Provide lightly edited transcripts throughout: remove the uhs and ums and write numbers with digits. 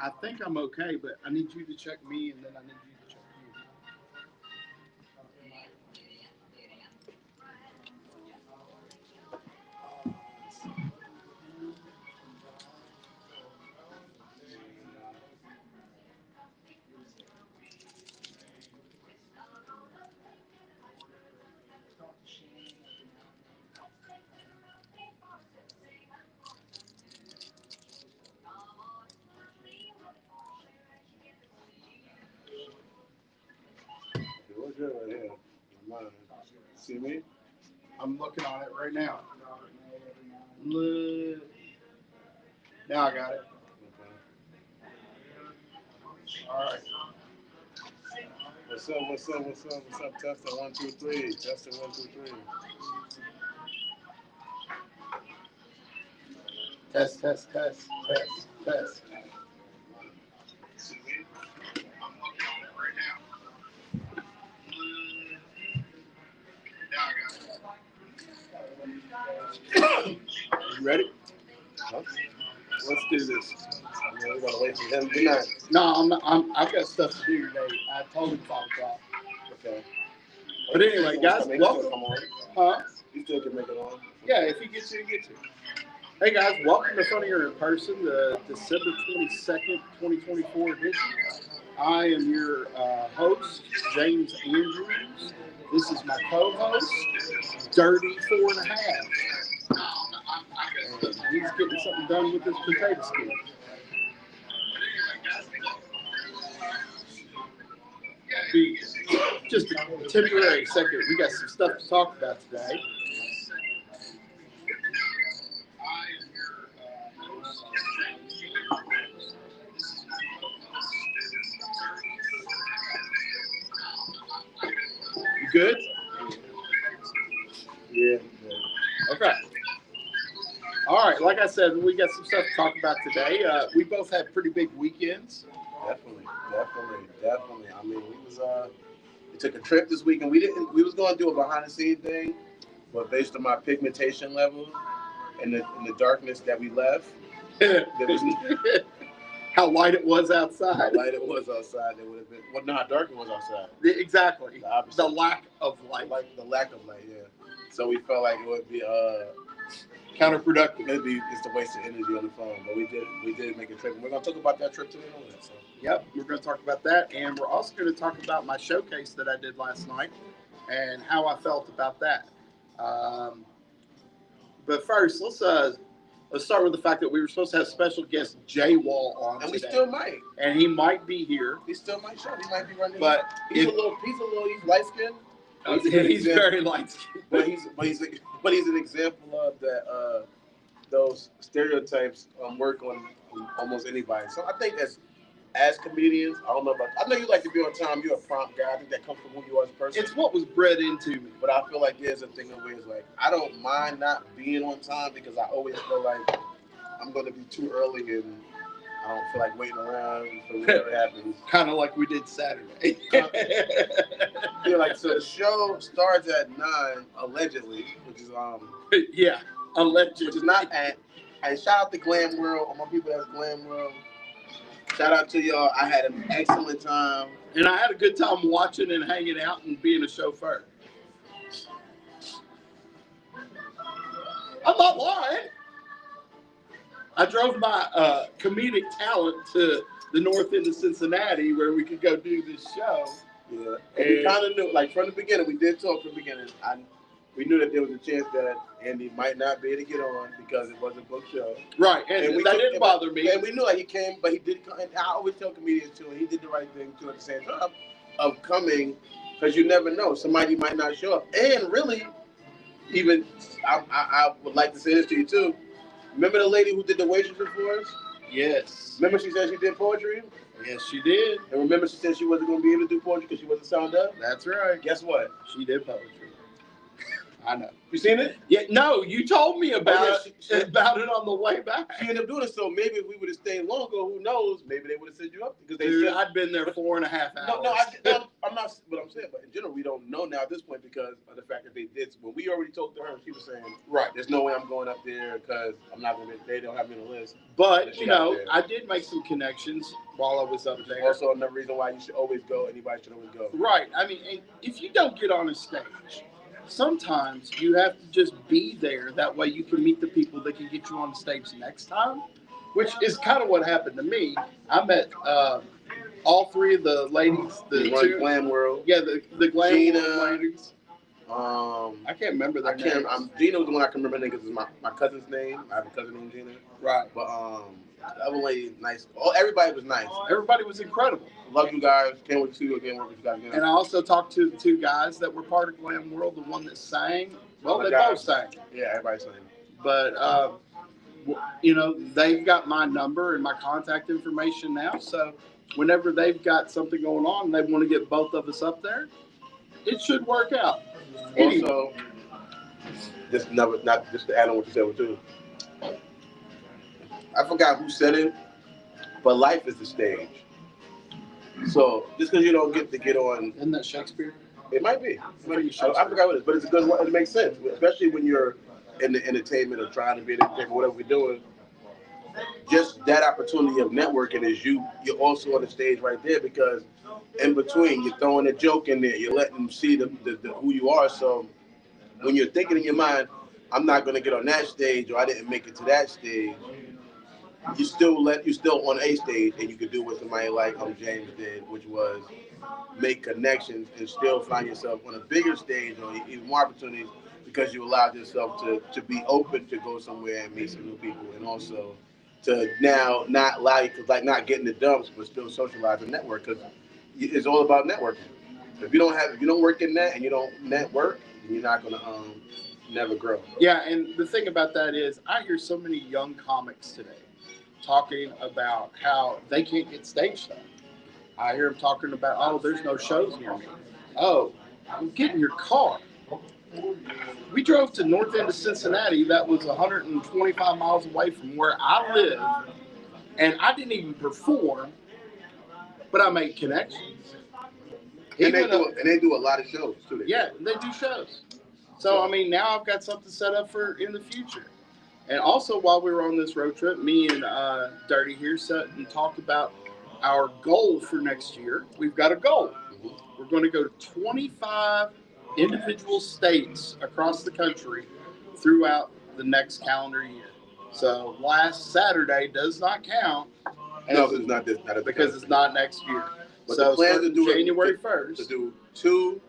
I think I'm okay, but I need you to check me, and then I need you to check you. What's your right here? Mine. See me? I'm looking on it right now. Look. Now I got it. Okay. All right. What's up? What's up? What's up? What's up? Testing 1 2 3. Testing 1 2 3. Test, test, test, test, test. See me? I'm looking on it right now. Now I got it. You ready? Huh? Let's do this. We're gonna wait for him. Good night. No, I'm not. I've got stuff to do today. I told him 5 o'clock. Okay. But anyway, guys, welcome. Come on. Huh? You still can make it on. Yeah, if he gets you, he gets you. Hey guys, welcome to Funnier in Person, the December 22nd, 2024 edition. I am your host, James Andrews. This is my co-host, Dirty 4.5. And he's getting something done with his potato skin. Be just a temporary second. We got some stuff to talk about today. You good? Yeah. Okay. All right. Like I said, we got some stuff to talk about today. We both had pretty big weekends. Definitely. I mean, we took a trip this week, and we was going to do a behind the scene thing, but based on my pigmentation level and the darkness that we left, there was How light it was outside. how light it was outside. There would have been no, how dark it was outside. Exactly. The opposite. The lack of light. Like the lack of light, yeah. So we felt like it would be Counterproductive. maybe it's a waste of energy on the phone, but we did make a trip, and we're gonna talk about that trip today. So. Yep, we're going to talk about that, and we're also going to talk about my showcase that I did last night and how I felt about that. But first, let's start with the fact that we were supposed to have special guest Jay Wall on And today. we still might. And he might be here. He still might show. He might be running. But he's light skinned. He's very light skinned. But he's an example of that. Those stereotypes work on almost anybody. So I think as comedians, I know you like to be on time. You're a prompt guy. I think that comes from who you are as a person. It's what was bred into me. But I feel like there's a thing where it's like I don't mind not being on time because I always feel like I'm going to be too early and I don't feel like waiting around for whatever happens. Kind of like we did Saturday. Yeah, like so the show starts at 9 allegedly, which is Yeah, allegedly. which is not at. And shout out to Glam World, all my people that's Glam World. Shout out to y'all. I had an excellent time. And I had a good time watching and hanging out and being a chauffeur. I'm not lying. I drove my comedic talent to the north end of Cincinnati where we could go do this show. Yeah. And we kind of knew, like from the beginning, we did talk from the beginning. We knew that there was a chance that Andy might not be able to get on because it was a book show. Right, and that didn't bother me. And we knew that he came, but he did come. And I always tell comedians too, and he did the right thing too at the same time of coming, because you never know, somebody might not show up. And really, even I would like to say this to you too. Remember the lady who did the waitressing for us? Yes. Remember she said she did poetry? Yes, she did. And remember she said she wasn't going to be able to do poetry because she wasn't signed up? That's right. Guess what? She did poetry. I know. You seen it? Yeah, no, you told me about she about it on the way back. She ended up doing it, so maybe if we would have stayed longer, who knows? Maybe they would have set you up because Dude, I'd been there 4.5 hours. No, I'm not. What I'm saying, but in general, we don't know now at this point because of the fact that they did. When we already talked to her, she was saying, right, there's no way I'm going up there because I'm not gonna. They don't have me on the list. But you know, I did make some connections while I was up there. Also, another reason why you should always go. Anybody should always go. Right. I mean, if you don't get on a stage, sometimes you have to just be there. That way you can meet the people that can get you on the stage next time, which is kind of what happened to me. I met all three of the ladies. The two Glam World. Yeah, the Glam Gina, World ladies. I can't remember their names. Gina was the one I can remember because it's my cousin's name. I have a cousin named Gina. Right. But the other lady, nice. Oh, everybody was nice. Everybody was incredible. Love you guys. Can't wait to see you again. Work with you guys again. And I also talked to the two guys that were part of Glam World. The one that sang. Well, they both sang. Yeah, everybody sang. But you know, they've got my number and my contact information now. So whenever they've got something going on, and they want to get both of us up there, it should work out. Also, not just to add on what you said too. I forgot who said it, but life is the stage. So just because you don't get to get on, isn't that Shakespeare? It might be. I forgot what it is, but it's a good one. It makes sense, especially when you're in the entertainment or trying to be in entertainment, whatever we're doing. Just that opportunity of networking is you're also on the stage right there because in between you're throwing a joke in there, you're letting them see the who you are. So when you're thinking in your mind, I'm not going to get on that stage or I didn't make it to that stage, you're still on a stage and you can do what somebody like James did, which was make connections and still find yourself on a bigger stage or even more opportunities because you allowed yourself to be open to go somewhere and meet some new people and also to now not not getting the dumps but still socialize and network because it's all about networking. If you don't work in that and you don't network, you're not gonna never grow. Yeah, and the thing about that is I hear so many young comics today talking about how they can't get stage time. I hear them talking about, oh, there's no shows near me. Oh, get in your car. We drove to north end of Cincinnati. That was 125 miles away from where I live. And I didn't even perform, but I made connections. And they do a lot of shows, too. Yeah, they do shows. So, I mean, now I've got something set up for in the future. And also, while we were on this road trip, me and Dirty here sat and talked about our goal for next year. We've got a goal. Mm-hmm. We're going to go to 25 individual states across the country throughout the next calendar year. So last Saturday does not count. No, it's not this. Because it's not next year. But so the plan to do January 1st. To do 2.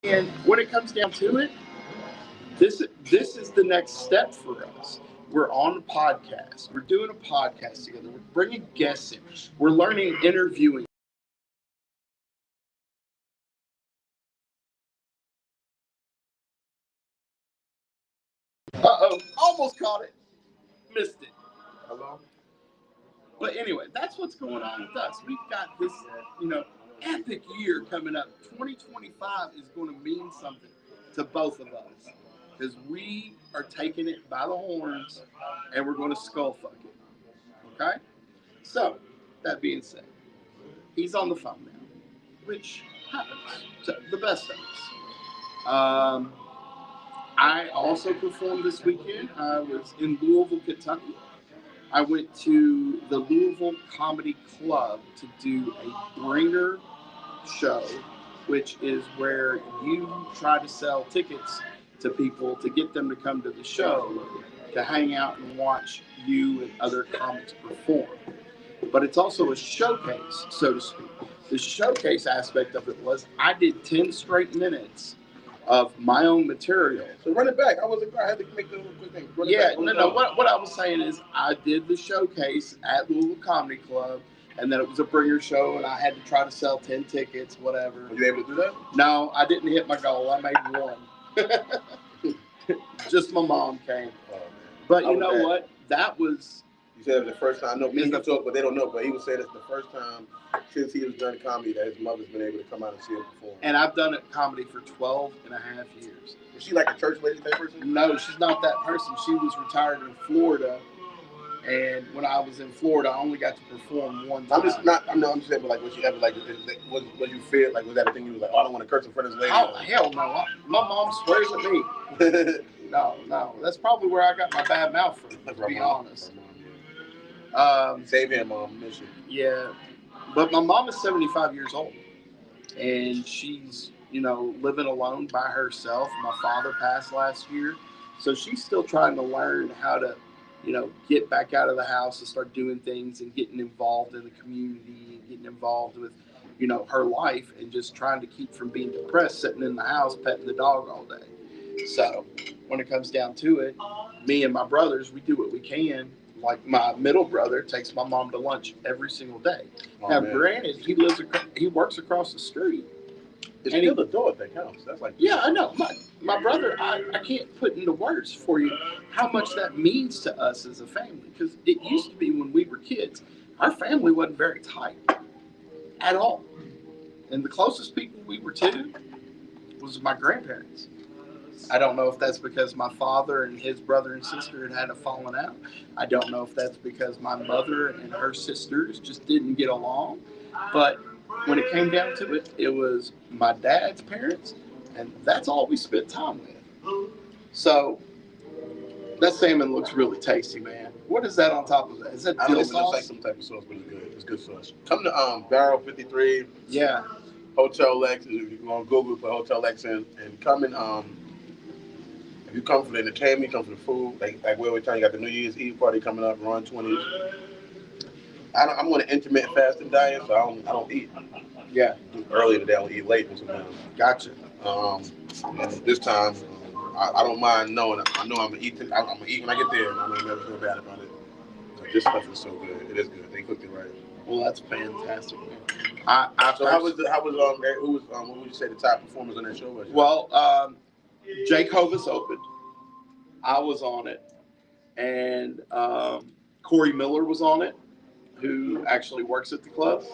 And when it comes down to it, this is the next step for us. We're on a podcast. We're doing a podcast together. We're bringing guests in. We're learning interviewing. Uh-oh, almost caught it. Missed it. Hello? But anyway, that's what's going on with us. We've got this, epic year coming up. 2025 is going to mean something to both of us because we are taking it by the horns and we're going to skull fuck it. Okay? So, that being said, he's on the phone now, which happens to the best of us. I also performed this weekend. I was in Louisville, Kentucky. I went to the Louisville Comedy Club to do a bringer show, which is where you try to sell tickets to people to get them to come to the show to hang out and watch you and other comics perform. But it's also a showcase, so to speak. The showcase aspect of it was I did 10 straight minutes of my own material. So run it back. I had to make the quick thing. What I was saying is I did the showcase at Louisville Comedy Club. and then it was a bringer show, and I had to try to sell 10 tickets, whatever. Were you able to do that? No, I didn't hit my goal. I made one. Just my mom came. Oh, man. But you know what? That was... You said it was the first time. I know people talk, but they don't know. But he was saying it's the first time since he was done comedy that his mother's been able to come out and see him perform. And I've done comedy for 12 and a half years. Is she like a church lady type person? No, she's not that person. She was retired in Florida. And when I was in Florida, I only got to perform one time. I'm just saying, but like, was she ever like, was you feel like, was that a thing you was like, oh, I don't want to curse in front of this lady? Oh, hell no. My mom swears at me. No. That's probably where I got my bad mouth from, to be honest. Same here, Mom. Miss you. Yeah. But my mom is 75 years old. And she's, living alone by herself. My father passed last year. So she's still trying to learn how to, get back out of the house and start doing things and getting involved in the community and getting involved with, her life and just trying to keep from being depressed, sitting in the house, petting the dog all day. So when it comes down to it, me and my brothers, we do what we can. Like my middle brother takes my mom to lunch every single day. Oh, now, man. Granted, he works across the street. It's still the door that counts. That's like, yeah, I know. My brother, I can't put into words for you how much that means to us as a family. Because it used to be when we were kids, our family wasn't very tight at all. And the closest people we were to was my grandparents. I don't know if that's because my father and his brother and sister had a falling out. I don't know if that's because my mother and her sisters just didn't get along. But when it came down to it, it was my dad's parents, and that's all we spent time with. So that salmon looks really tasty, man. What is that on top of that? Is that dill sauce? It looks like some type of sauce, but it's good. It's good sauce. Come to Barrel 53. Yeah. Hotel Lex. If you go on Google, put Hotel Lex in, and come in. If you come for the entertainment, you come for the food. Like we always tell you, got the New Year's Eve party coming up, around 20s. I'm on an intermittent fasting diet, so I don't eat. Yeah. Earlier today, I don't eat late sometimes. Gotcha. And this time, I don't mind knowing. I know I'm gonna eat. I'm gonna eat when I get there, and I'm gonna never feel bad about it. This stuff is so good. It is good. They cooked it right. Well, that's fantastic, man. What would you say the top performers on that show was? Well, Jake Hovis opened. I was on it, and Corey Miller was on it, who actually works at the club.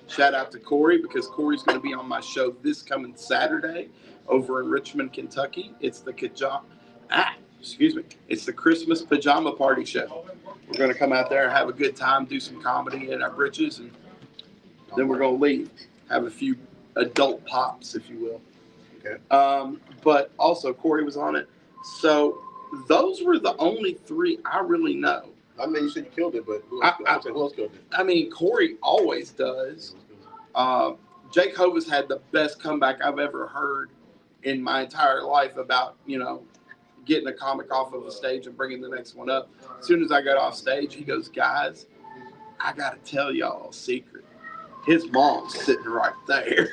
Shout out to Corey, because Corey's going to be on my show this coming Saturday over in Richmond, Kentucky. It's the It's the Christmas pajama party show. We're going to come out there and have a good time, do some comedy in our britches, and then we're going to leave. Have a few adult pops, if you will. Okay. But also Corey was on it. So those were the only three I really know. I mean, you said you killed it, but who else killed it? I mean, Corey always does. Jake Hovis had the best comeback I've ever heard in my entire life about, getting a comic off of a stage and bringing the next one up. As soon as I got off stage, he goes, guys, I got to tell y'all a secret. His mom's sitting right there.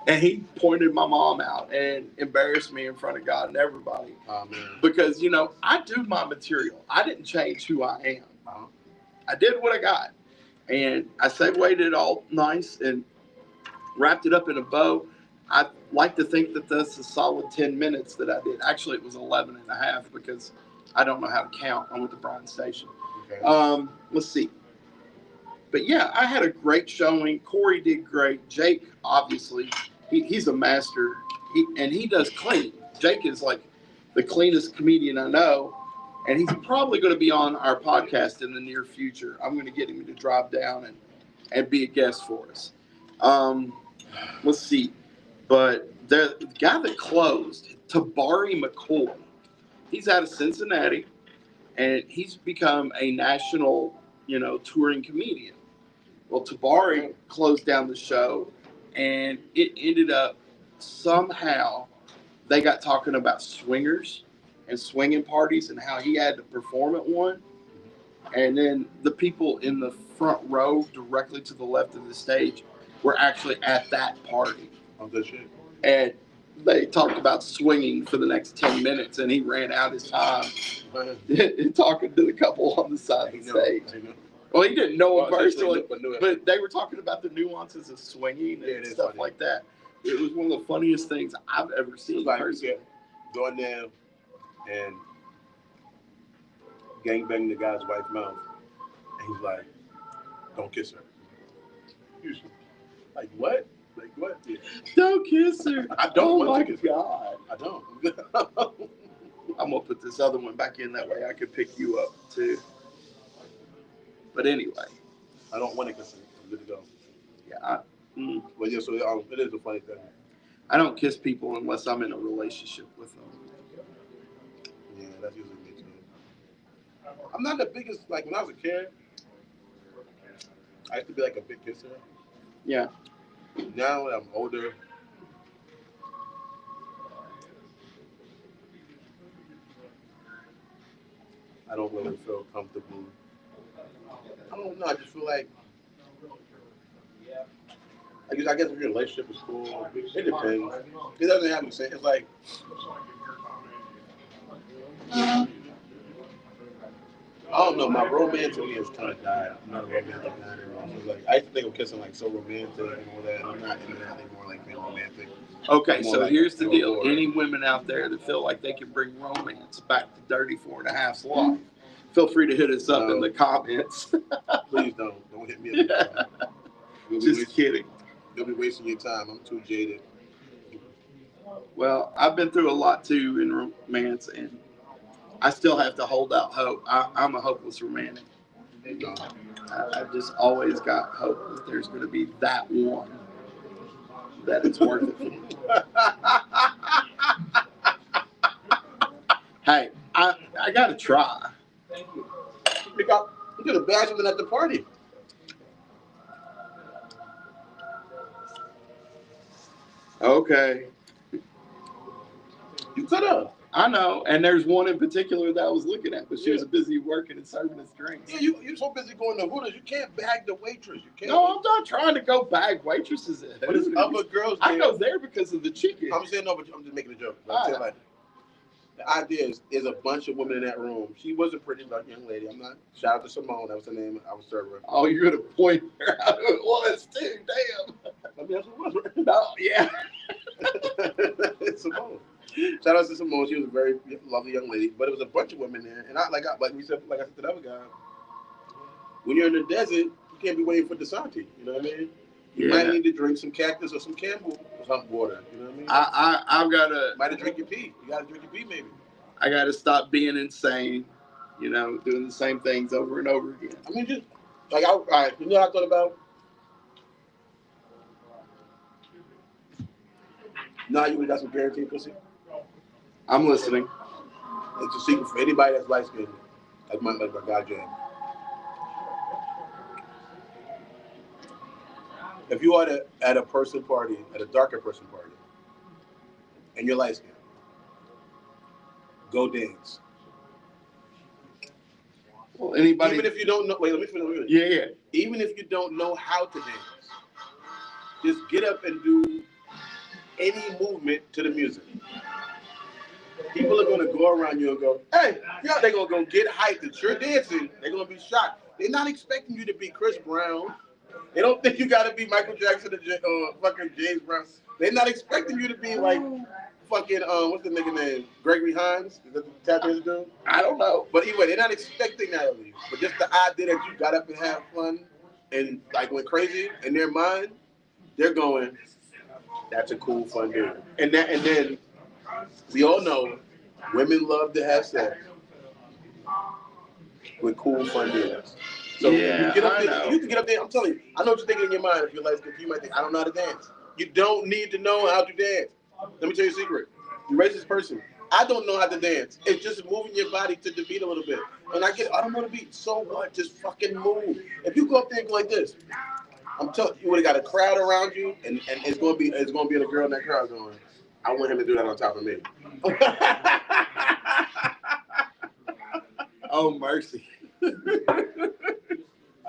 And he pointed my mom out and embarrassed me in front of God and everybody. Oh, man. Because, I do my material. I didn't change who I am. Uh-huh. I did what I got. And I segued it all nice and wrapped it up in a bow. I like to think that that's a solid 10 minutes that I did. Actually, it was 11 and a half because I don't know how to count. I'm with the Bryan Station. Okay. Let's see. But yeah, I had a great showing. Corey did great. Jake, obviously, he's a master. He does clean. Jake is like the cleanest comedian I know. And he's probably going to be on our podcast in the near future. I'm going to get him to drive down and be a guest for us. Let's see. But the guy that closed, Tabari McCoy, he's out of Cincinnati, and he's become a national, touring comedian. Well, Tabari closed down the show, and it ended up somehow they got talking about swingers and swinging parties and how he had to perform at one. And then the people in the front row directly to the left of the stage were actually at that party. Oh, good shit. And they talked about swinging for the next 10 minutes, and he ran out his time talking to the couple on the side of the stage. Well, he didn't know him personally, but but they were talking about the nuances of swinging and stuff like that. It was one of the funniest things I've ever seen. Like go in there and gangbang the guy's wife's mouth, and he's like, "Don't kiss her." Like what? Like what? Yeah. Don't kiss her. I don't want to kiss her. God. I don't. I'm gonna put this other one back in that way I can pick you up too. But anyway, I don't want to kiss her. I'm good to go. Yeah. Well, yeah. So it is a funny thing. I don't kiss people unless I'm in a relationship with them. Yeah, that's usually me too. I'm not the biggest. Like when I was a kid, I used to be like a big kisser. Yeah. Now that I'm older, I don't really feel comfortable. I don't know. I just feel like I guess if your relationship is cool, it depends. It doesn't have to say. It's like I don't know. My romance in me has kind of died. I'm not a romantic guy anymore. So like I used to think of kissing like so romantic and all that. I'm not into that anymore. Like being romantic. Okay, so like here's the deal. Any women out there that feel like they can bring romance back to Dirty 4.5's life, feel free to hit us up in the comments. Please don't hit me up. Just kidding. You'll be wasting your time. I'm too jaded. Well, I've been through a lot too in romance, and I still have to hold out hope. I'm a hopeless romantic. No. I've just always got hope that there's going to be that one that it's worth it for me. Hey, I got to try. You could have bashed him at the party. Okay. You could have. I know, and there's one in particular that I was looking at, but she was busy working and serving us drinks. Yeah, you're so busy going to Hooters, you can't bag the waitress. You can't. No, I'm not trying to go bag waitresses. But it's other girls. I go there because of the chicken. I'm saying no, but I'm just making a joke. I'm saying like, the idea is a bunch of women in that room. She was a pretty young lady. I'm not. Shout out to Simone. That was her name. I was serving her. Oh, you're gonna point her out who it was too. Damn. I mean, that's who it was. Right? No, yeah. Simone. Shout out to Simone. She was a very lovely young lady. But it was a bunch of women there, and like I said to the other guy, when you're in the desert, you can't be waiting for Dasante. You know what I mean? You might need to drink some cactus or some Campbell or some water. You know what I mean? I've gotta. Might have drink your pee. You gotta drink your pee, maybe. I gotta stop being insane. You know, doing the same things over and over again. I mean, just like all right. You know what I thought about? Now you got some guaranteed pussy. I'm listening. It's a secret for anybody that's light skinned, like my guy James. If you are at a person party, at a darker person party, and you're light skinned, go dance. Well, anybody. Even if you don't know, wait, let me finish. Yeah. Even if you don't know how to dance, just get up and do any movement to the music. People are going to go around you and go, hey, yeah, they're going to go get hyped that you're dancing. They're going to be shocked. They're not expecting you to be Chris Brown. They don't think you got to be Michael Jackson or fucking James Brown. They're not expecting you to be like fucking, what's the nigga name? Gregory Hines? Is that the tap dance dude? I don't know. But anyway, they're not expecting that of you. But just the idea that you got up and had fun and like went crazy in their mind, they're going, that's a cool, fun dude. And then we all know women love to have sex with cool, fun dudes. So yeah, you can get up there. I'm telling you, I know what you're thinking in your mind. If you're like, you might think, I don't know how to dance. You don't need to know how to dance. Let me tell you a secret. You raise this person. I don't know how to dance. It's just moving your body to the beat a little bit. And I don't know the beat. So what? Just fucking move. If you go up there and go like this, I'm telling you, would have got a crowd around you, and it's gonna be a girl in that crowd going, I want him to do that on top of me. Oh mercy.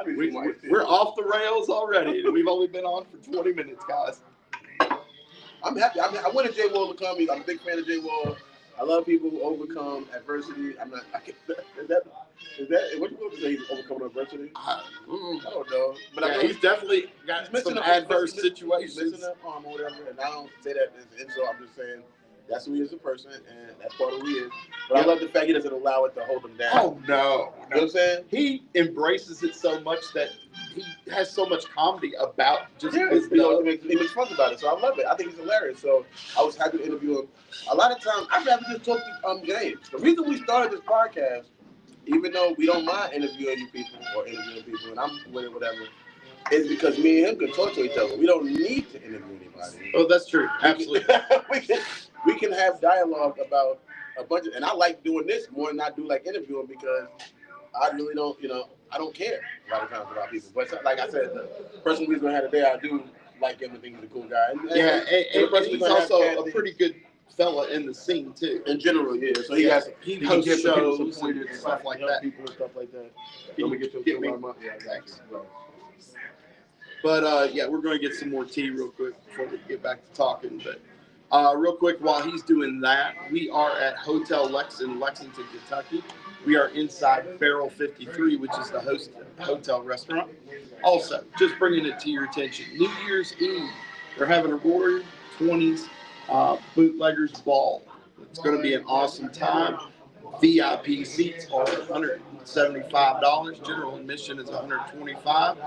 We're off the rails already, and we've only been on for 20 minutes, guys. I'm happy. I wanted Jay Wall to come. I'm a big fan of Jay Wall. I love people who overcome adversity. I'm not. Is that what you want to say? He's overcoming adversity. I don't know, but yeah, he's definitely got some adverse situations. He's missing an arm or whatever, and I don't say that as an insult. I'm just saying that's who he is as a person, and that's part of who he is. But I love the fact he doesn't allow it to hold him down. Oh no, you know what I'm saying? He embraces it so much that he has so much comedy about just his he makes fun about it. So I love it. I think he's hilarious. So I was happy to interview him. A lot of times I'd rather just talk to James. The reason we started this podcast, even though we don't mind interviewing you people or interviewing people, and I'm with it, whatever, is because me and him can talk to each other. We don't need to interview anybody. Oh, that's true. Absolutely. we can have dialogue about a bunch of, and I like doing this more than I do like interviewing because I really don't, I don't care a lot of times about people. But like I said, the person we're gonna have today, I do like him and think he's a cool guy. And he's also a pretty good fella in the scene too. In general, yeah. So he hosts shows and stuff like that. People and stuff like that. Can we get me? Yeah, thanks. But yeah, we're going to get some more tea real quick before we get back to talking. But real quick, while he's doing that, we are at Hotel Lex in Lexington, Kentucky. We are inside Barrel 53, which is the hotel restaurant. Also, just bringing it to your attention, New Year's Eve, they're having a Roaring 20s Bootleggers Ball. It's going to be an awesome time. VIP seats are $175. General admission is $125.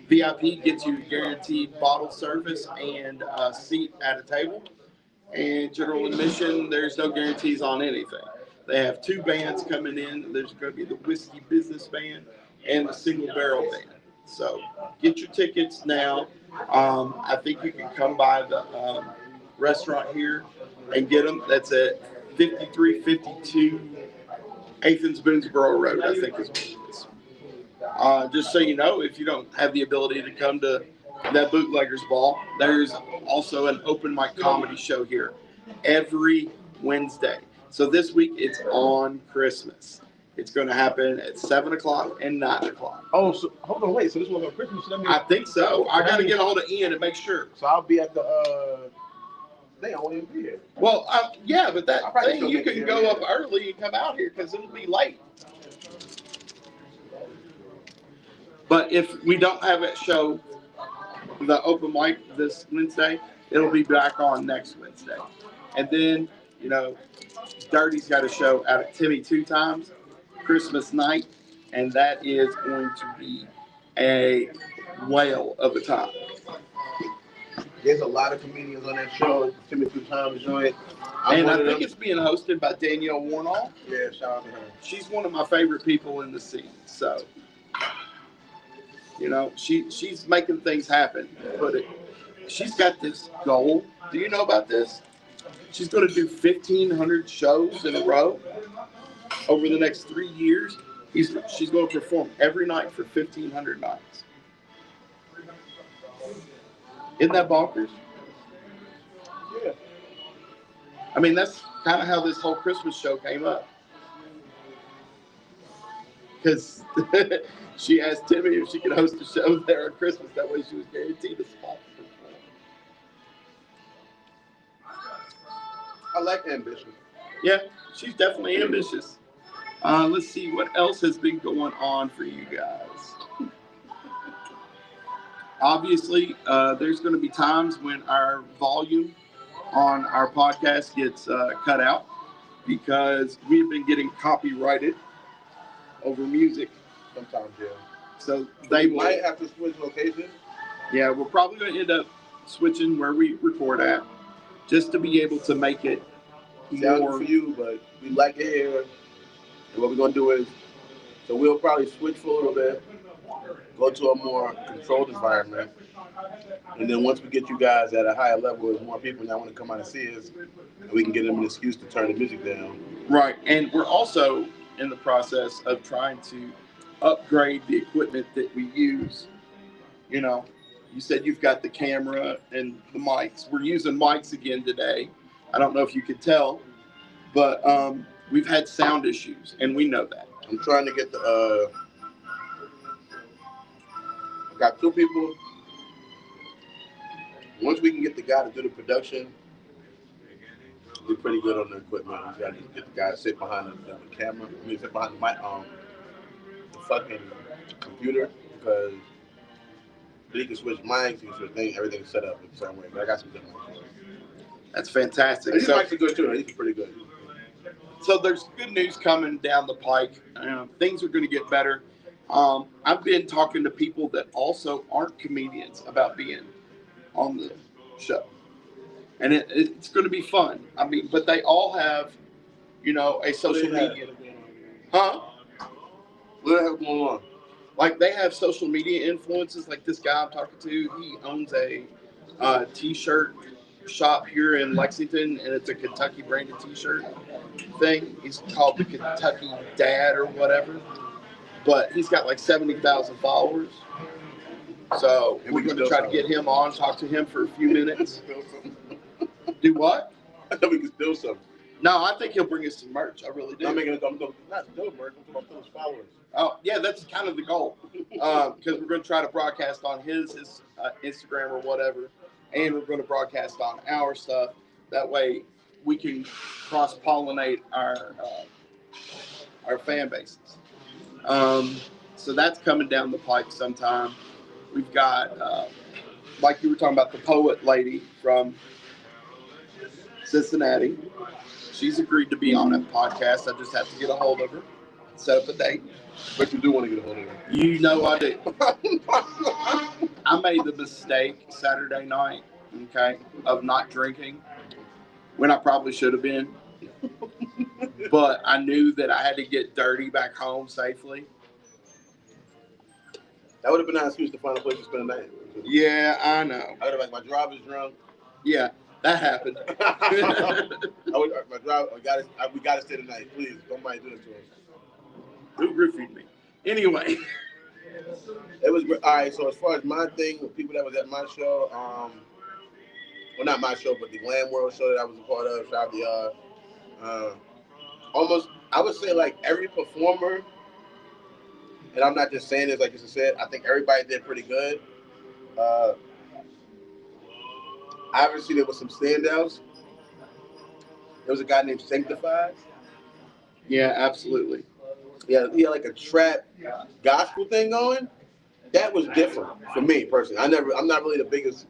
VIP gets you guaranteed bottle service and a seat at a table. And general admission, there's no guarantees on anything. They have two bands coming in. There's going to be the Whiskey Business Band and the Single Barrel Band. So get your tickets now. I think you can come by the restaurant here and get them. That's at 5352 Athens Boonesboro Road, I think is what it is. Just so you know, if you don't have the ability to come to that Bootleggers Ball, there's also an open mic comedy show here every Wednesday. So this week it's on Christmas. It's going to happen at 7 o'clock and 9 o'clock. Oh, so hold on, wait. So this was on Christmas? So I think so. I got to get a hold of Ian and make sure. So I'll be at the. They won't even be here. Well, yeah, but that thing you can go up early and come out here because it'll be late. But if we don't have it show the open mic this Wednesday, it'll be back on next Wednesday. And then, Dirty's got a show out at Timmy 2 times, Christmas night, and that is going to be a whale of a time. There's a lot of comedians on that show. Timmy 2 times joint. And I think it's being hosted by Danielle Warnall. Yeah, shout out to her. She's one of my favorite people in the scene. So, she's making things happen. But she's got this goal. Do you know about this? She's going to do 1,500 shows in a row over the next 3 years. She's going to perform every night for 1,500 nights. Isn't that bonkers? Yeah. I mean, that's kind of how this whole Christmas show came up. Because she asked Timmy if she could host a show there on Christmas. That way she was guaranteed a spot. I like ambition. Yeah, she's definitely ambitious. Let's see what else has been going on for you guys. Obviously, there's going to be times when our volume on our podcast gets cut out because we've been getting copyrighted over music. Sometimes, yeah. So they might have to switch location. Yeah, we're probably going to end up switching where we record at just to be able to make it more for you, but we like it here. And what we're going to do is, so we'll probably switch for a little bit, go to a more controlled environment, and then once we get you guys at a higher level, there's more people now want to come out and see us, and we can get them an excuse to turn the music down. Right, and we're also in the process of trying to upgrade the equipment that we use. You said you've got the camera and the mics. We're using mics again today. I don't know if you could tell, but we've had sound issues, and we know that. I'm trying to get the. I got 2 people. Once we can get the guy to do the production, did pretty good on the equipment. You got to get the guy to sit behind the camera. I mean, sit behind the mic, the fucking computer because he can switch mics, he can switch things, everything's set up the same way. But I got some good mics. That's fantastic. These mics are good too. These are pretty good. So there's good news coming down the pike. Things are going to get better. I've been talking to people that also aren't comedians about being on the show, and it's going to be fun. I mean, but they all have, a social media. Huh? What the hell going on? Like they have social media influences. Like this guy I'm talking to, he owns a t-shirt shop here in Lexington, and it's a Kentucky branded t-shirt thing. He's called the Kentucky Dad or whatever, but he's got like 70,000 followers. So we're going to try to get him on, talk to him for a few minutes. Do what? I thought we could steal something. No, I think he'll bring us some merch. I really do. I'm not steal merch. I'm talking about those followers. Oh, yeah, that's kind of the goal. Because we're going to try to broadcast on his Instagram or whatever, and we're going to broadcast on our stuff. That way we can cross-pollinate our fan bases. So that's coming down the pike sometime. We've got, like you were talking about, the poet lady from Cincinnati. She's agreed to be on a podcast. I just have to get a hold of her, set up a date. But you do want to get a hold of her. You know I do. I made the mistake Saturday night, okay, of not drinking when I probably should have been. But I knew that I had to get dirty back home safely. That would have been an excuse to find a place to spend the night. Yeah, I know. I would have been like, my driver's drunk. Yeah, that happened. My driver, we got to stay tonight. Please, don't mind doing it to us. Who roofied me? Anyway. It was all right. So as far as my thing with people that was at my show, well, not my show, but the Glam World show that I was a part of, shout out to y'all. Almost, I would say like every performer, and I'm not just saying this like you said. I think everybody did pretty good. Obviously, there was some standouts. There was a guy named Sanctified. Yeah, absolutely. Yeah, he had like a trap gospel thing going. That was different for me personally. I'm not really the biggest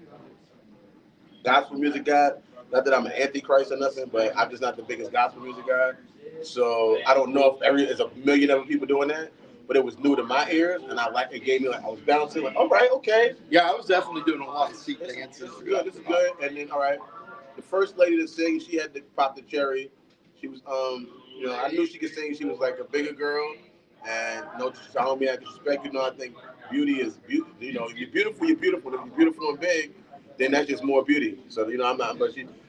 gospel music guy. Not that I'm an antichrist or nothing, but I'm just not the biggest gospel music guy. So I don't know if there's a million other people doing that, but it was new to my ears, and it gave me like I was bouncing like, all right, okay. Yeah, I was definitely doing a lot of seat dances. This is good. This is good. And then all right, the first lady to sing, she had to pop the cherry. She was I knew she could sing. She was like a bigger girl, and I don't mean I disrespect. I think beauty is beauty. If you're beautiful, you're beautiful. If you're beautiful and big, then that's just more beauty. So I'm not.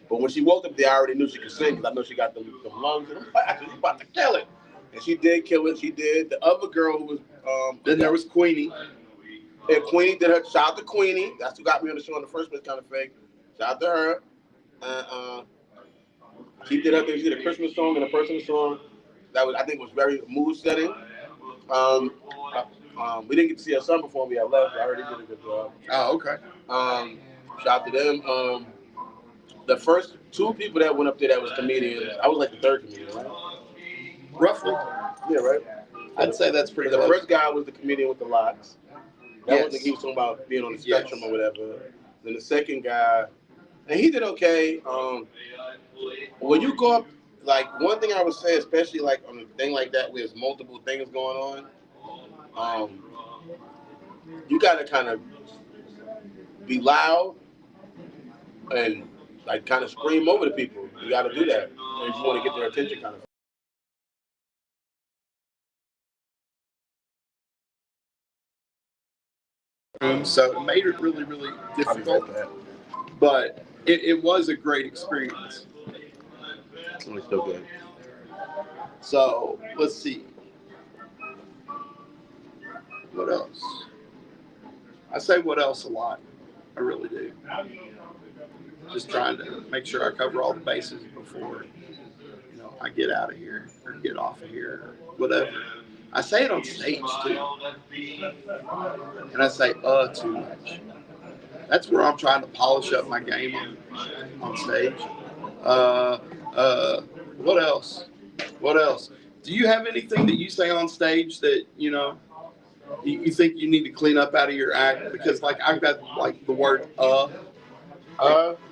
But when she walked up there, I already knew she could sing because I know she got them lungs. And I'm like, she's about to kill it, and she did kill it. She did. The other girl who was then there was Queenie. And Queenie did her. Shout out to Queenie. That's who got me on the show in the first place. Kind of fake. Shout out to her. She did her thing. She did a Christmas song and a personal song that I think was very mood setting. We didn't get to see her son before we had left. I already did a good job. Oh, okay. Shout out to them. The first two people that went up there that was comedians. I was like the third comedian, right? Roughly. Yeah, right. I'd say that's pretty. The close. first guy was the comedian with the locks. That was he was talking about being on the spectrum or whatever. Then the second guy, and he did okay. When you go up, like one thing I would say, especially like on a thing like that where there's multiple things going on, you gotta kind of be loud and like kind of scream over the people. You gotta do that if you want to get their attention, kind of. So it made it really, really difficult, but it was a great experience. It's still good. So let's see. What else? I say what else a lot. I really do. Just trying to make sure I cover all the bases before I get out of here or get off of here or whatever. I say it on stage too. And I say too much. That's where I'm trying to polish up my game on stage. What else? What else? Do you have anything that you say on stage that you think you need to clean up out of your act? Because like I've got like the word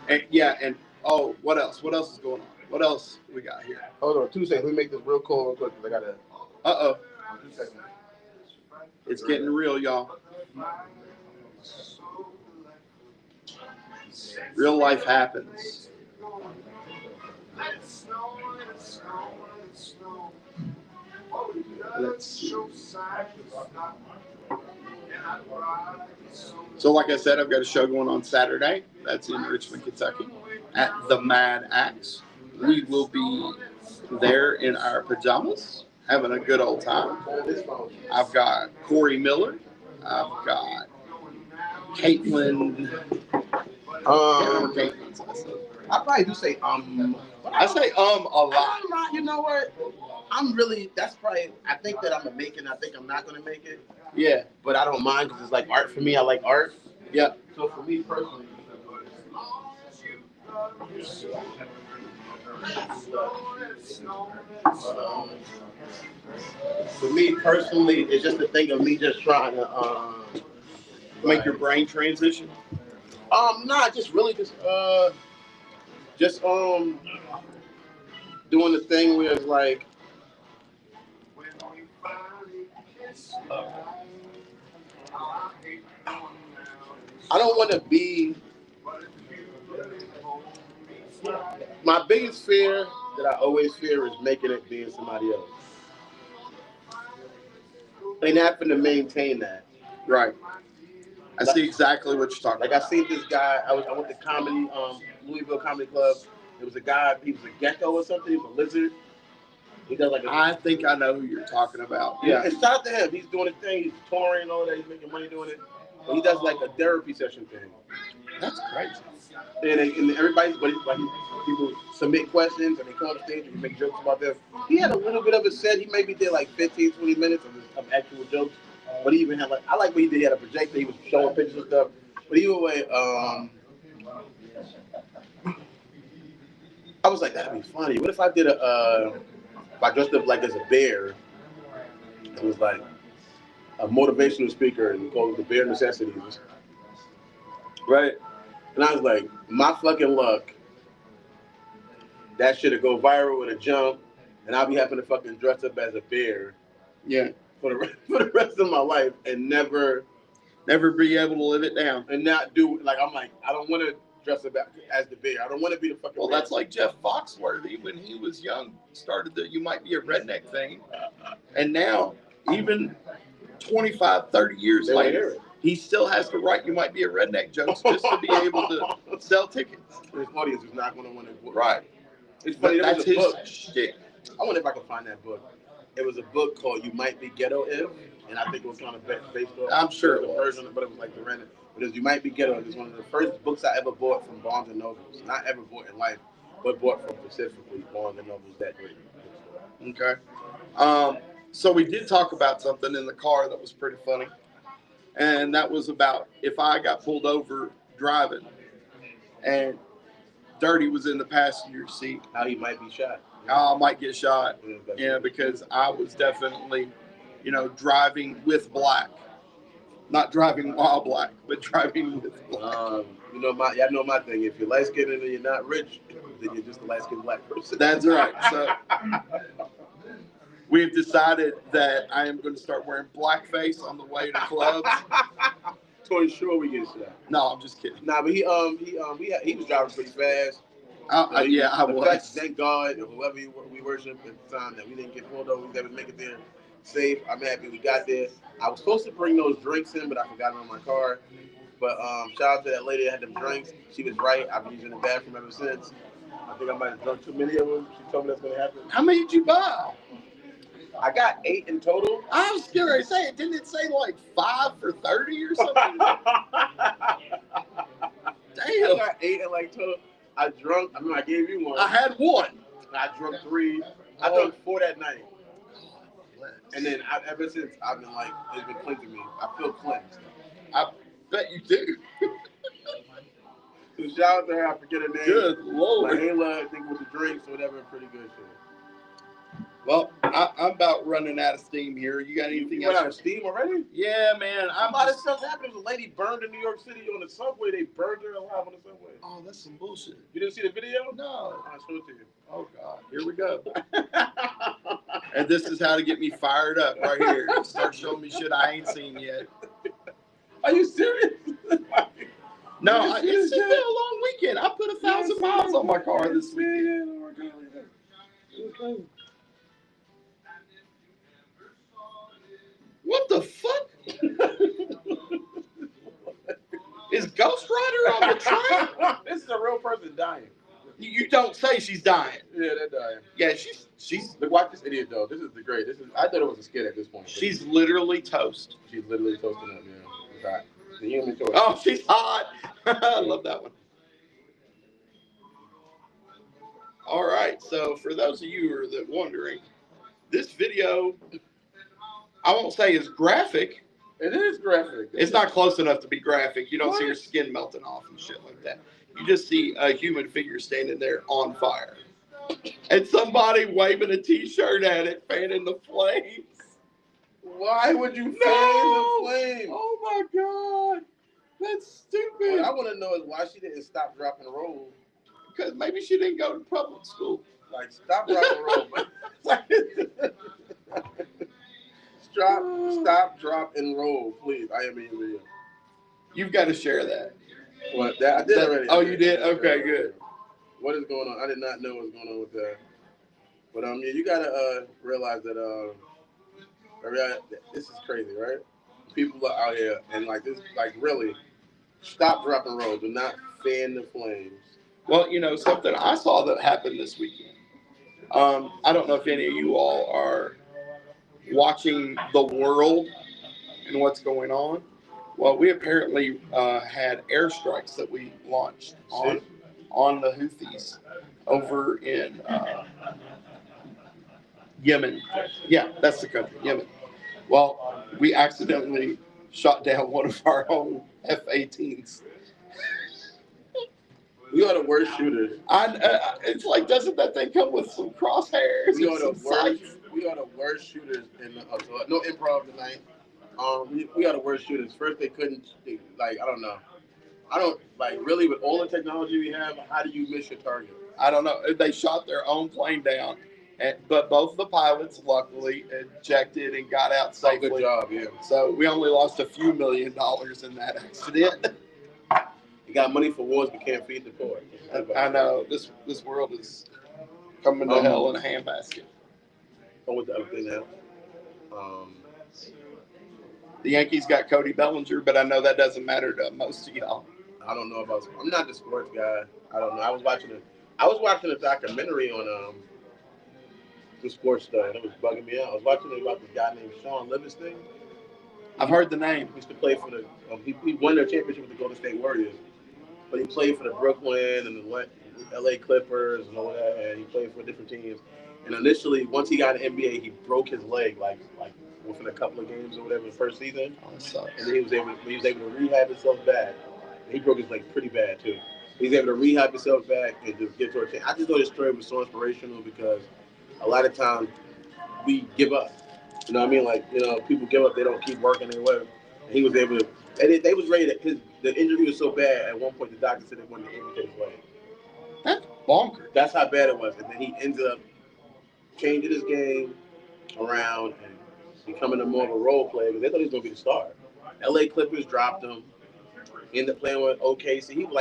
and yeah, and oh, what else? What else is going on? What else we got here? Hold on, 2 seconds. Let me make this real cool real quick because I gotta. Uh-oh. 2 seconds. It's getting real, y'all. Real life happens. Let's see. So, like I said, I've got a show going on Saturday. That's in Richmond, Kentucky, at the Mad Axe. We will be there in our pajamas, having a good old time. I've got Corey Miller. I've got Caitlin. Caitlin's last name. I probably do say I say a lot. You know what? That's probably, I think that I'm gonna make it. I think I'm not gonna make it. Yeah. But I don't mind because it's like art for me. I like art. Yeah. So for me personally, it's just a thing of me just trying to make your brain transition. Nah, just really just doing the thing where it's like I don't want to be. My biggest fear that I always fear is making it being somebody else and having to maintain that. Right. I see exactly what you're talking about. Like I seen this guy. I went to comedy, Louisville Comedy Club. There was a guy. He was a gecko or something. He was a lizard. He does like I think I know who you're talking about. Yeah. And shout out to him. He's doing a thing. He's touring and all that. He's making money doing it. But he does like a therapy session thing. That's crazy. And everybody's, people submit questions and they come up stage and make jokes about them. He had a little bit of a set. He maybe did like 15, 20 minutes of actual jokes. But he even had I like what he did. He had a projector. He was showing pictures and stuff. But either way, I was like, that'd be funny. What if I did if I dressed up like as a bear? It was like a motivational speaker and called it the Bear Necessities. Right? And I was like, my fucking luck. That shit'll go viral with a jump, and I'll be having to fucking dress up as a bear. Yeah. For the rest of my life and never be able to live it down. And not do, like, I'm like, I don't want to dress up as the bear. I don't want to be the fucking bear. That's like Jeff Foxworthy when he was young, started the You Might Be a Redneck thing. And now, even 25, 30 years later, he still has to write You Might Be a Redneck jokes just to be able to sell tickets. His audience is not going to want to. Right. It's funny, that's his shit. I wonder if I can find that book. It was a book called You Might Be Ghetto If, and I think it was kind of based off. I'm sure the version, but it was like the random. But it was You Might Be Ghetto. It was one of the first books I ever bought from Barnes and Nobles. Not ever bought in life, but bought from specifically Barnes and Nobles that great. Okay. So we did talk about something in the car that was pretty funny, and that was about if I got pulled over driving, and Dirty was in the passenger seat. How he might be shot. How I might get shot. Yeah, because I was definitely, driving with black. Not driving while black, but driving with black. Y'all know my thing. If you're light skinned and you're not rich, then you're just a light skinned black person. That's right. So we've decided that I am going to start wearing blackface on the way to clubs. To ensure we get shot. No, I'm just kidding. Nah, but he was driving pretty fast. I was. Thank God, whoever we worship at the time, that we didn't get pulled over. We was able to make it there safe. I'm happy we got there. I was supposed to bring those drinks in, but I forgot them in my car. But shout out to that lady that had them drinks. She was right. I've been using the bathroom ever since. I think I might have drunk too many of them. She told me that's going to happen. How many did you buy? I got 8 in total. I was scared to say it. Didn't it say like 5 for 30 or something? Damn. I got 8 in like total. I gave you one. I had 1. I drunk 3. I drunk 4 that night. And then ever since, I've been like, it's been cleansing me. I feel cleansed. I bet you do. So shout out to her. I forget her name. Good Lord. Layla, I think with the drinks or whatever. Pretty good shit. Well, I'm about running out of steam here. You got anything You else? run out of steam already? Yeah, man. A lot of stuff happened. A lady burned in New York City on the subway. They burned her alive on the subway. Oh, that's some bullshit. You didn't see the video? No. I'll show it to you. Oh, God. Here we go. And this is how to get me fired up right here. Start showing me shit I ain't seen yet. Are you serious? No, it's been a long weekend. I put 1,000 miles on my car this weekend. What the fuck? Is Ghost Rider on the train? This is a real person dying. You don't say she's dying. Yeah, they're dying. Yeah, she's. Look, watch this idiot though. This is the great. I thought it was a skit at this point. She's literally toast. She's literally toasting up. Yeah, it's hot. The human choice. Oh, she's hot. I love that one. All right, so for those of you who are wondering, this video, I won't say is graphic. It is graphic. It's not close enough to be graphic. You don't see her skin melting off and shit like that. You just see a human figure standing there on fire. And somebody waving a t-shirt at it, fanning the flames. Why would you fan the flame? Oh my God. That's stupid. What I want to know is why she didn't stop, drop, and roll. Because maybe she didn't go to public school. Like, stop, drop, and roll. Stop, drop, and roll, please. I am in your video. You've got to share that. What? That I did already. Oh, you did? Okay, good. What is going on? I did not know what was going on with that. But yeah, you gotta realize that this is crazy, right? People are out here and like this, like really, stop, drop, and roll. Do not fan the flames. Well, you know something I saw that happened this weekend. I don't know if any of you all are watching the world and what's going on. Well, we apparently had airstrikes that we launched on the Houthis over in Yemen. Yeah, that's the country, Yemen. Well, we accidentally shot down one of our own F-18s. We are the worst shooters. It's like, doesn't that thing come with some crosshairs? We are the worst shooters in the no improv tonight. We are the worst shooters. First, I don't know. Really, with all the technology we have, how do you miss your target? I don't know. They shot their own plane down, but both of the pilots luckily ejected and got out safely. Good job, yeah. So we only lost a few $1 million in that accident. You got money for wars, but can't feed the poor. I know. This world is coming to hell in a handbasket. With the other thing now. The Yankees got Cody Bellinger, but I know that doesn't matter to most of y'all. I don't know about. I'm not the sports guy. I don't know. I was watching a documentary on the sports stuff, and it was bugging me out. I was watching it about this guy named Sean Livingston. I've heard the name. He used to play for the. He won their championship with the Golden State Warriors, but he played for the Brooklyn and the LA Clippers and all that, and he played for different teams. And initially, once he got in the NBA, he broke his leg like within a couple of games or whatever the first season. Oh, that sucks. And then he was able to rehab himself back. And he broke his leg pretty bad too. He was able to rehab himself back and just get to a chance. I just thought his story was so inspirational because a lot of times we give up. You know what I mean? Like, people give up, they don't keep working their way. And he was able to, and they was ready to, the injury was so bad, at one point the doctor said they wanted to amputate his leg. That's bonkers. That's how bad it was. And then he ended up changing his game around and becoming more of a role player because they thought he was going to be the star. LA Clippers dropped him. He ended up playing with OKC. He was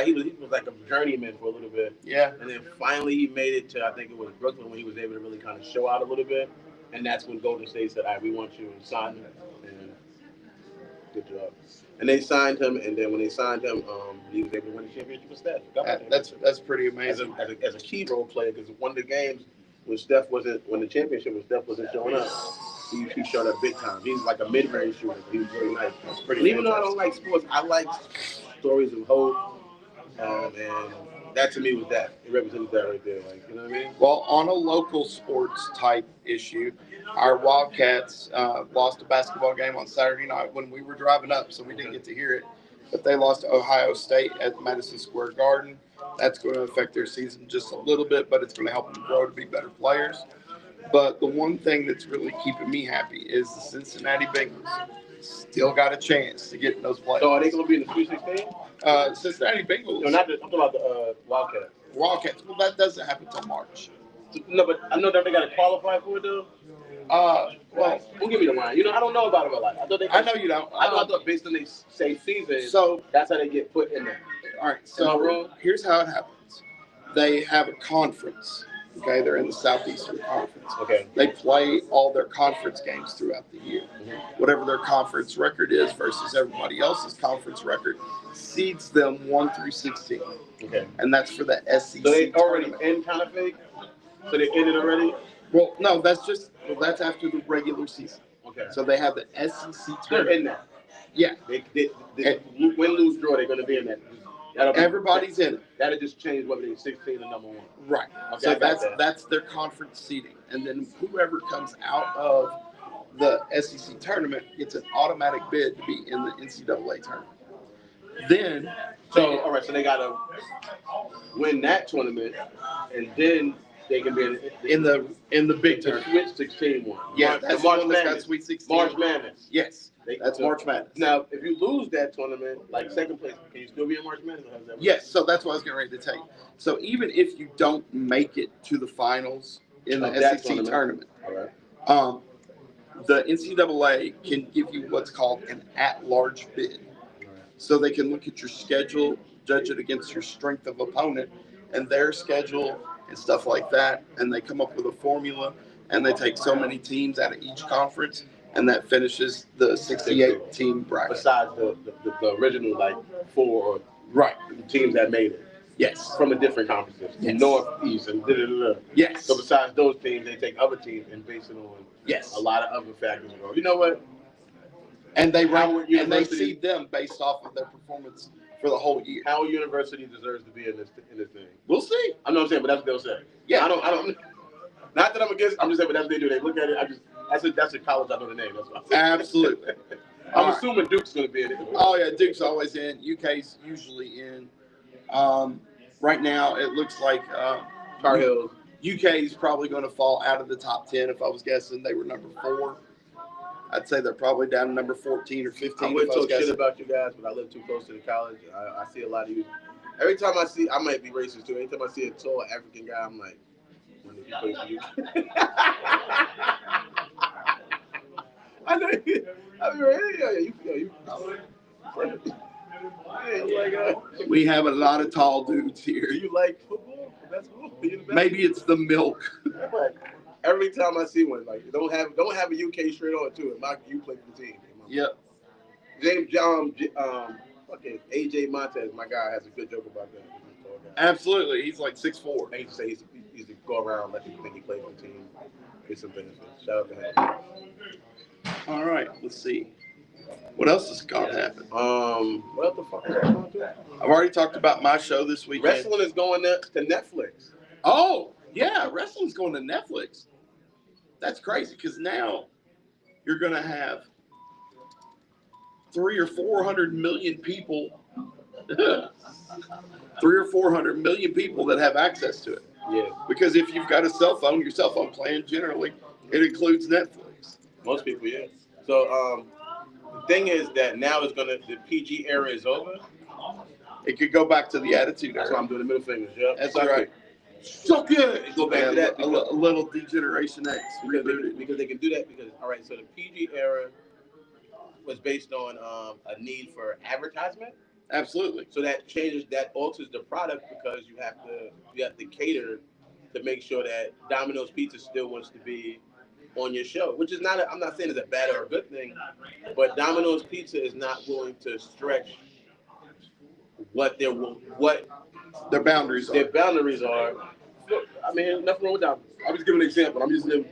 like a journeyman for a little bit. Yeah. And then finally he made it to, I think it was Brooklyn, when he was able to really kind of show out a little bit. And that's when Golden State said, all right, we want you to sign him. And good job. And they signed him, and then when they signed him, he was able to win the championship with Steph. That's pretty amazing. As a key role player, because one of the games when the championship wasn't showing up, he showed up big time. He's like a mid-range shooter. He was really nice. That's pretty. And even though I don't like sports, I like stories of hope, and that to me was that. It represented that right there. Like, you know what I mean? Well, on a local sports type issue, our Wildcats lost a basketball game on Saturday night when we were driving up, so we didn't get to hear it. but they lost to Ohio State at Madison Square Garden. That's going to affect their season just a little bit, but it's going to help them grow to be better players. But the one thing that's really keeping me happy is the Cincinnati Bengals still got a chance to get in those playoffs. So are they going to be in the Sweet 16? Cincinnati Bengals. No, not the, I'm talking about the Wildcats. Wildcats. Well, that doesn't happen until March. No, but I know that they got to qualify for it, though. Well, don't give me the line. You know, I don't know about it a lot. I know you don't. I thought based on they say season, so that's how they get put in there. All right. So here's how it happens. They have a conference. Okay, they're in the Southeastern Conference. Okay. They play all their conference games throughout the year. Mm-hmm. Whatever their conference record is versus everybody else's conference record seeds them 1 through 16. Okay. And that's for the SEC. So they already in kind of fake? So they ended already? Well, no, that's after the regular season. Okay. So they have the SEC tournament. They're in that. Yeah. They win, lose, draw, they're going to be in that. Everybody's in it. That'll just change whether they're 16 or number 1. Right. Okay, so that's their conference seeding. And then whoever comes out of the SEC tournament gets an automatic bid to be in the NCAA tournament. Then all right, so they got to win that tournament, and then they can be in the big tournament. Sweet 16 one. Yeah, that's the March Madness. Sweet 16. March Madness. Yes. That's March Madness. Now, if you lose that tournament, like second place, can you still be in March Madness? Yes, so that's what I was getting ready to tell you. So even if you don't make it to the finals in the SEC tournament, all right. The NCAA can give you what's called an at-large bid. So they can look at your schedule, judge it against your strength of opponent and their schedule and stuff like that, and they come up with a formula, and they take so many teams out of each conference, and that finishes the 68-team bracket. Besides the original, like 4 right teams that made it. Yes. From the different conferences. Yes. North, East, and da-da-da-da. Yes. So besides those teams, they take other teams and base it on a lot of other factors. You know what? And they seed them based off of their performance for the whole year. Howard University deserves to be in this thing. We'll see. I know what I'm saying, but that's what they'll say. Yeah. I don't. Not that I'm against. I'm just saying, but that's what they do. They look at it. That's a college. I know the name. That's what I'm saying. Absolutely. I'm assuming Duke's going to be in it. Oh yeah, Duke's always in. UK's usually in. Right now, it looks like Tar Heels. UK's probably going to fall out of the top 10. If I was guessing, they were number 4. I'd say they're probably down to number 14 or 15. I wouldn't talk shit about you guys, but I live too close to the college. I see a lot of you. Every time I might be racist too. Every time I see a tall African guy, I'm like, when did you play for you? I know. I mean, we have a lot of tall dudes here. Do you like football? Basketball? Maybe it's the milk. Every time I see one, like don't have a UK shirt on too. You play for the team. Yep. James fucking AJ Montez, my guy, has a good joke about that. Absolutely, he's like 6'4". They used to say he used to go around let people think he played for the team. Get some benefits. Shout out to him. All right, let's see. What else has got to happen? What the fuck is going on? I've already talked about my show this weekend. Wrestling is going to Netflix. Oh, yeah, wrestling's going to Netflix. That's crazy because now you're going to have 300 or 400 million people, 300 or 400 million people that have access to it. Yeah. Because if you've got a cell phone, your cell phone plan generally it includes Netflix. Most people, yeah. So the thing is that now the PG era is over. It could go back to the Attitude That's era. why I'm doing the middle fingers. Yep. That's right. So good. Go back to that. A little Degeneration X. Because they can do that because, all right, so the PG era was based on a need for advertisement. Absolutely. So that alters the product because you have to cater to make sure that Domino's Pizza still wants to be on your show, which is I'm not saying it's a bad or a good thing, but Domino's Pizza is not willing to stretch what their boundaries are. Their boundaries are. I mean, nothing wrong with that. I'm just giving an example. I'm using them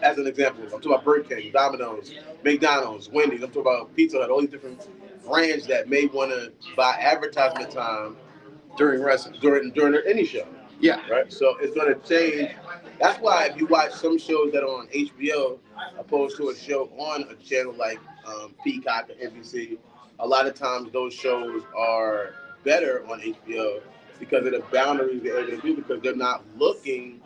as an example. I'm talking about Burger King, Domino's, McDonald's, Wendy's. I'm talking about Pizza Hut, all these different brands that may want to buy advertisement time during wrestling, during any show. Yeah. Right. So it's going to change. That's why if you watch some shows that are on HBO, opposed to a show on a channel like Peacock or NBC, a lot of times those shows are better on HBO because of the boundaries they're able to do because they're not looking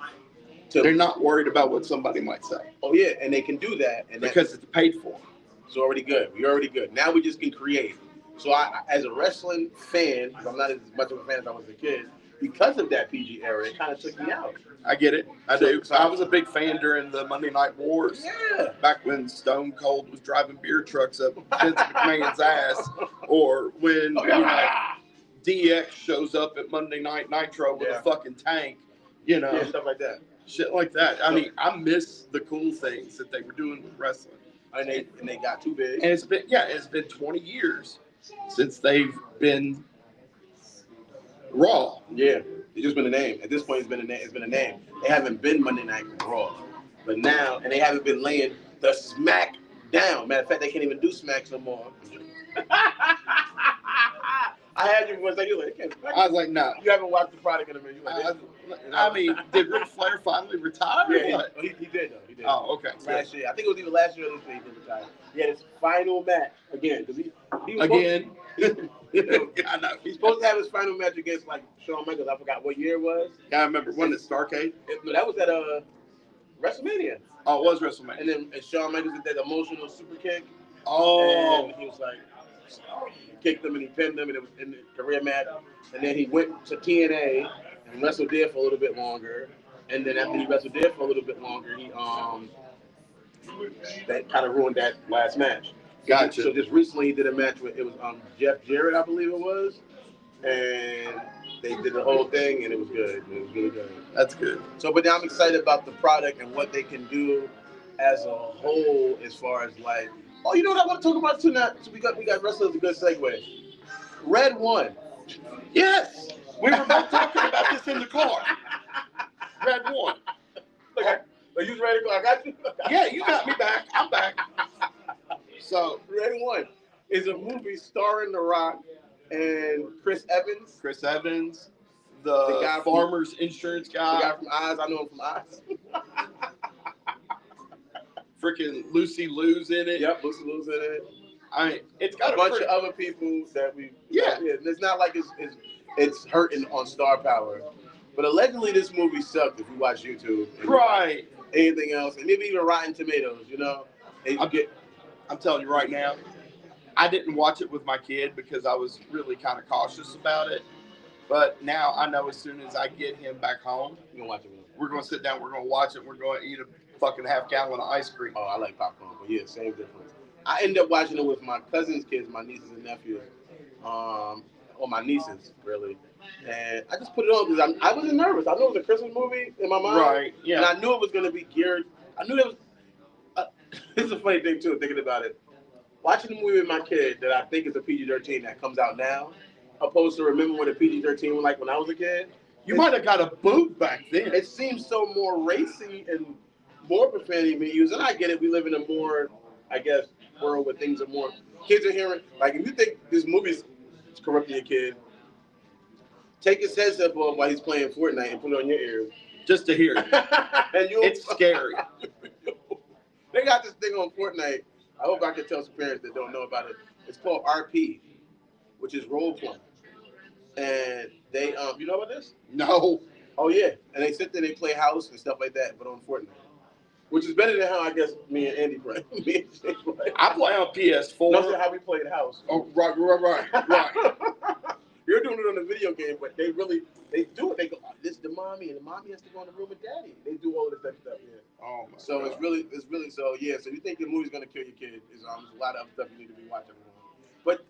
to. They're not worried about what somebody might say. Oh yeah, and they can do that, and because it's paid for. It's already good. We're already good. Now we just can create. So I as a wrestling fan, because I'm not as much of a fan as I was a kid, because of that PG era, it kind of took me out. I get it. I do. So I was a big fan during the Monday Night Wars. Yeah. Back when Stone Cold was driving beer trucks up Vince McMahon's ass, or when DX shows up at Monday Night Nitro with a fucking tank, Stuff like that. Shit like that. I mean, I miss the cool things that they were doing with wrestling. And they got too big. And it's been 20 years since they've been Raw. Yeah, it's just been a name. At this point, it's been a name. They haven't been Monday Night Raw, but now, and they haven't been laying the smack down. Matter of fact, they can't even do smacks no more. I had you once. You like, I was like, no. You haven't watched the product in a minute. I mean, did Ric Flair finally retire? Yeah, he did though. He did. Oh, okay. Last year, I think it was either last year or this year he did retire. He had his final match again because he was again. I know. He's supposed to have his final match against like Shawn Michaels. I forgot what year it was. Yeah, I remember. Wasn't it Starrcade? No, that was at WrestleMania. Oh, it was WrestleMania. And then Shawn Michaels did that emotional super kick. Oh. And he was like, he kicked him and he pinned him, and it was in the career match. And then he went to TNA and wrestled there for a little bit longer. And then after he wrestled there for a little bit longer, he that kind of ruined that last match. Gotcha. So just recently he did a match with it was Jeff Jarrett, I believe it was, and they did the whole thing and it was good. It was really good. That's good. So, but now I'm excited about the product and what they can do as a whole, as far as like, oh, you know what I want to talk about too? Now, so we got wrestlers, a good segue. Red One. Yes, we were both talking about this in the car. Red One. Look, are you ready to go? I got you. Yeah, you got me back. I'm back. So, Red One is a movie starring The Rock and Chris Evans. Chris Evans, the guy Farmers Insurance guy. The guy from Oz. I know him from Oz. Freaking Lucy Liu's in it. Yep, Lucy Liu's in it. I mean, it's got a bunch of other people that we. Yeah. It's not like it's hurting on star power. But allegedly, this movie sucked if you watch YouTube. Right. Anything else, and maybe even Rotten Tomatoes, I'm telling you right now, I didn't watch it with my kid because I was really kind of cautious about it. But now I know as soon as I get him back home, we're going to sit down, we're going to watch it, we're going to eat a fucking half-gallon of ice cream. Oh, I like popcorn, but yeah, same difference. I ended up watching it with my cousin's kids, my nieces and nephews, or my nieces, really. And I just put it on because I wasn't nervous. I knew it was a Christmas movie in my mind. Right, yeah. And I knew it was going to be geared. I knew there was. This is a funny thing, too, thinking about it. Watching the movie with my kid that I think is a PG-13 that comes out now, opposed to remember what a PG-13 was like when I was a kid. You might have got a boot back then. It seems so more racy and more profanity being used. And I get it. We live in a more, I guess, world where things are more. Kids are hearing. Like, if you think this movie's corrupting your kid, take his headset off while he's playing Fortnite and put it on your ears. Just to hear it. And it's scary. They got this thing on Fortnite. I hope I can tell some parents that don't know about it. It's called RP, which is role playing. And they, you know about this? No. Oh yeah, and they sit there, and they play house and stuff like that, but on Fortnite, which is better than how I guess me and Andy play. I play on PS4. That's how we played house. Oh, right. You're doing it on a video game, but they do it. They go, this is the mommy, and the mommy has to go in the room with daddy. They do all of this stuff. Yeah. Oh my so God. it's really so yeah. So you think your movie's gonna kill your kid? There's a lot of other stuff you need to be watching. But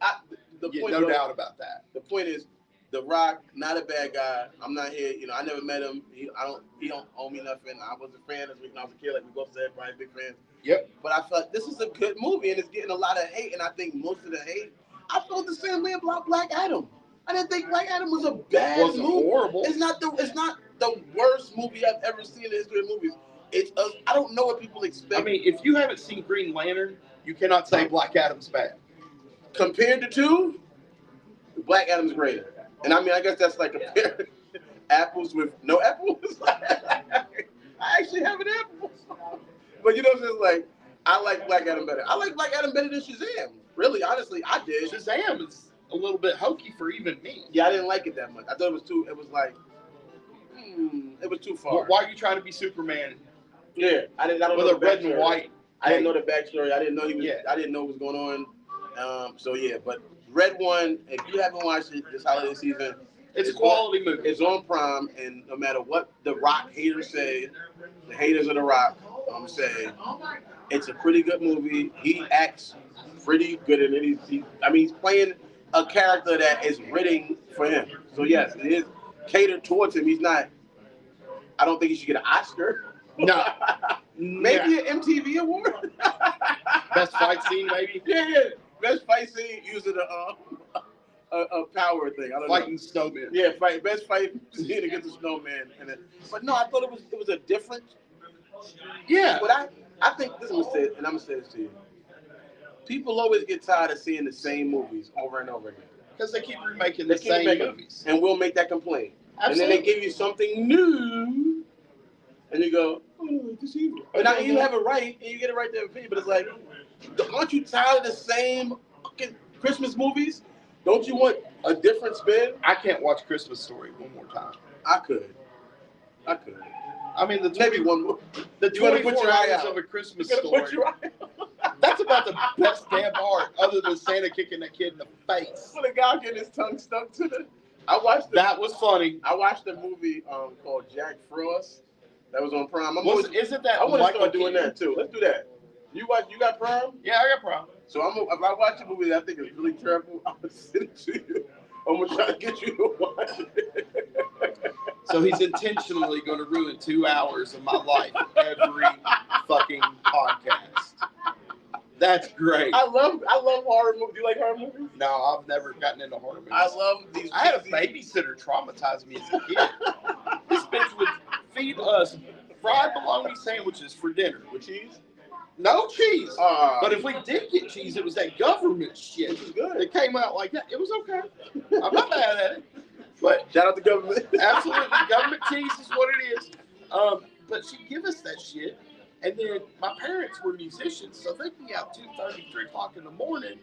the point, no doubt about that. The point is, The Rock, not a bad guy. I'm not here. I never met him. He don't owe me nothing. I was a fan when I was a kid. Like we both said, everybody big fans. Yep. But I felt this is a good movie, and it's getting a lot of hate. And I think most of the hate, I felt the same way about Black Adam. I didn't think Black Adam was a bad movie. Horrible. It's not the worst movie I've ever seen in the history of movies. I don't know what people expect. I mean, if you haven't seen Green Lantern, you cannot say Black Adam's bad. Compared to two, Black Adam's greater. And I mean, I guess that's like a pair of apples with no apples. I actually have an apple. But you know what I'm saying? Like, I like Black Adam better. I like Black Adam better than Shazam. Really, honestly, I did. Shazam is a little bit hokey for even me. Yeah, I didn't like it that much. I thought it was too. It was like, it was too far. Why are you trying to be Superman? Yeah, I don't with know a red and white. I didn't know the backstory. I didn't know he was. Yeah. I didn't know what was going on. So yeah, but Red One. If you haven't watched it this holiday season, it's a quality movie. It's on Prime, and no matter what the Rock haters say, the haters of the Rock, say it's a pretty good movie. He acts pretty good in it. He's playing a character that is written for him. So yes, it is catered towards him. He's not. I don't think he should get an Oscar. No. Maybe an MTV award. Best fight scene, maybe. Yeah. Best fight scene using a power thing. I don't Fighting know. snowman. Yeah, best fight scene against the snowman. But no, I thought it was a different. Yeah. But I think this was said, and I'm gonna say this to you. People always get tired of seeing the same movies over and over again. Because they keep remaking the same movies. And we'll make that complaint. Absolutely. And then they give you something new, and you go, oh, this evil. And now you have it right, and you get it right there, but it's like, aren't you tired of the same fucking Christmas movies? Don't you want a different spin? I can't watch Christmas Story one more time. I could. I mean, maybe one more. The 24 hours of a Christmas Story. That's about the best damn part, other than Santa kicking that kid in the face. The guy getting his tongue stuck to the. That was funny. I watched a movie called Jack Frost. That was on Prime. Isn't that? I want to start doing that too. Let's do that. You got Prime? Yeah, I got Prime. So if I watch a movie that I think is really terrible, I'm gonna send it to you. I'm gonna try to get you to watch it. So he's intentionally going to ruin 2 hours of my life every fucking podcast. That's great. I love horror movies. Do you like horror movies? No, I've never gotten into horror movies. I love these. I had a babysitter traumatize me as a kid. This bitch would feed us fried bologna sandwiches for dinner. With cheese? No cheese. But if we did get cheese, it was that government shit. Which is good. It came out like that. It was okay. I'm not mad at it. But shout out to government. Absolutely. Government cheese is what it is. But she'd give us that shit. And then my parents were musicians, so they'd be out 2:30, 3 o'clock in the morning,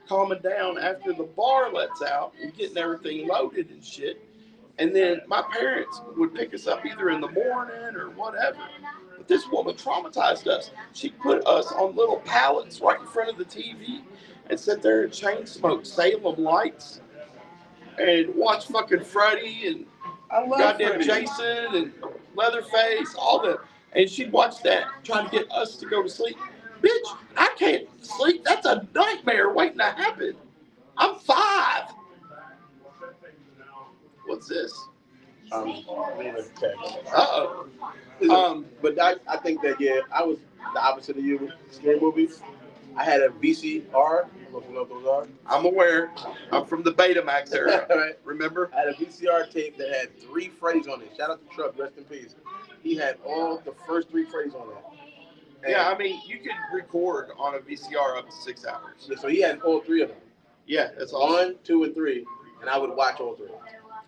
calming down after the bar lets out and getting everything loaded and shit. And then my parents would pick us up either in the morning or whatever. But this woman traumatized us. She put us on little pallets right in front of the TV and sit there and chain smoke Salem Lights and watch fucking Freddy and goddamn Freddy. Jason and Leatherface, all the. And she'd watch that, trying to get us to go to sleep. Bitch, I can't sleep. That's a nightmare waiting to happen. I'm 5. What's this? Uh-oh. But I think that, I was the opposite of you with scary movies. I had a VCR. I don't know if you know what those are. I'm aware. I'm from the Betamax era. Right. Remember? I had a VCR tape that had 3 Freddys on it. Shout out to Truck, rest in peace. He had all the first 3 Freddys on it. And yeah, I mean, you could record on a VCR up to 6 hours. Yeah, so he had all 3 of them. Yeah, that's awesome. 1, 2, and 3, and I would watch all 3.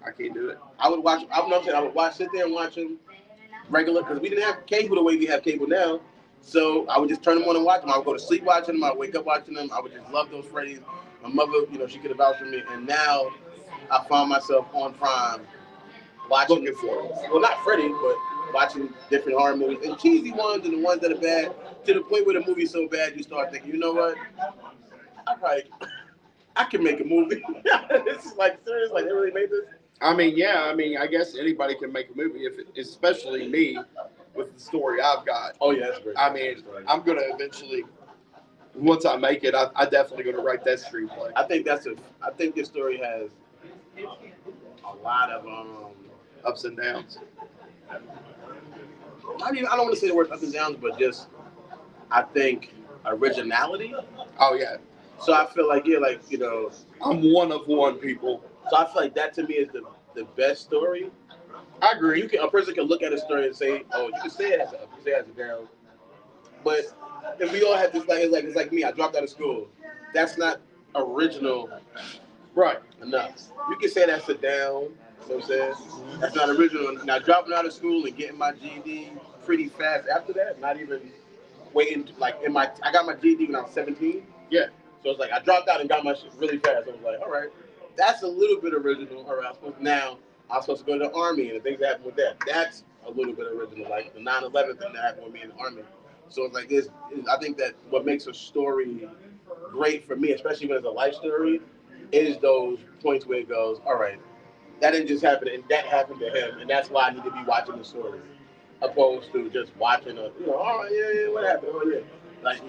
I can't do it. I would watch. I would sit there and watch them regular because we didn't have cable the way we have cable now. So I would just turn them on and watch them. I would go to sleep watching them. I would wake up watching them. I would just love those Freddys. My mother, she could have vouched for me. And now I found myself on Prime watching. Looking for them. Well, not Freddy, but watching different horror movies and cheesy ones and the ones that are bad. To the point where the movie's so bad, you start thinking, you know what? I can make a movie. This is like serious. Like they really made this. I mean, yeah. I mean, I guess anybody can make a movie, especially me, with the story I've got. Oh yeah, that's great. I mean, I'm gonna eventually, once I make it, I definitely gonna write that screenplay. I think this story has a lot of ups and downs. I don't want to say the word ups and downs, but just I think originality. Oh yeah. So I feel like I'm one of one people. So I feel like that to me is the best story. I agree. A person can look at a story and say, oh, you can say it has a up, you can say it has a down. But if we all have this, it's like me, I dropped out of school. That's not original, right? Enough. You can say that's a down. You know what I'm saying? That's not original. Now dropping out of school and getting my GED pretty fast after that, not even waiting. I got my GED when I was 17. Yeah. So it's like I dropped out and got my shit really fast. I was like, all right, that's a little bit original. All right, now I'm supposed to go to the army and the things that happen with that. That's a little bit original, like the 9/11 thing that happened with me in the army. So it's like I think that what makes a story great for me, especially when it's a life story, is those points where it goes, all right, that didn't just happen, and that happened to him, and that's why I need to be watching the story, opposed to just watching oh yeah, what happened? Oh yeah, like